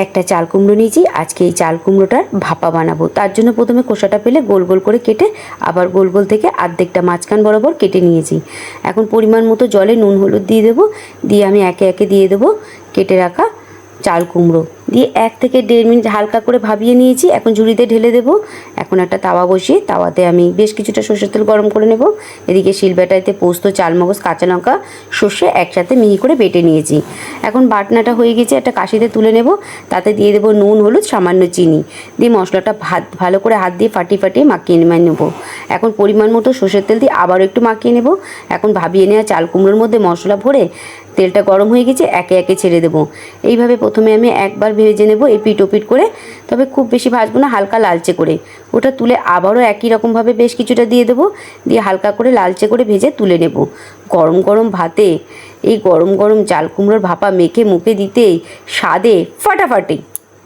একটা চাল কুমড়ো নিয়েছি। আজকে এই চাল কুমড়োটার ভাপা বানাবো। তার জন্য প্রথমে খোসাটা ফেলে গোল গোল করে কেটে আবার গোল গোল থেকে অর্ধেকটা মাঝখান বরাবর কেটে নিয়েছি। এখন পরিমাণ মতো জলে নুন হলুদ দিয়ে দেবো। দিয়ে আমি একে একে দিয়ে দেবো কেটে রাখা চাল কুমড়ো। দিয়ে 1 থেকে 1.5 মিনিট হালকা করে ভাবিয়ে নিয়েছি। এখন ঝুড়িতে ঢেলে দেবো। এখন একটা তাওয়া বসিয়ে তাওয়াতে আমি বেশ কিছুটা সরষের তেল গরম করে নেব। এদিকে শিলবাটাইতে পোস্ত, চালমগজ, কাঁচা লঙ্কা, সর্ষে একসাথে মিহি করে বেটে নিয়েছি। এখন বাটনাটা হয়ে গেছে, একটা কাশিতে তুলে নেব। তাতে দিয়ে দেবো নুন, হলুদ, সামান্য চিনি। দিয়ে মশলাটা ভালো করে হাত দিয়ে ফাটিয়ে মাখিয়ে নেব। এখন পরিমাণ মতো সরষের তেল দিয়ে আবারও একটু মাখিয়ে নেব। এখন ভাবিয়ে নেওয়া চাল কুমড়োর মধ্যে মশলা ভরে তেলটা গরম হয়ে গেছে, একে একে ছেড়ে দেবো। এইভাবে প্রথমে আমি একবার ভেজে নেব এপিট ওপিট করে, তবে খুব বেশি ভাজবো না, হালকা লালচে করে। ওটা তুলে আবারও একই রকমভাবে বেশ কিছুটা দিয়ে দেবো। দিয়ে হালকা করে লালচে করে ভেজে তুলে নেব। গরম গরম ভাতে এই গরম গরম চাল কুমড়োর ভাপা মেখে মুখে দিতেই স্বাদে ফাটাফাটি।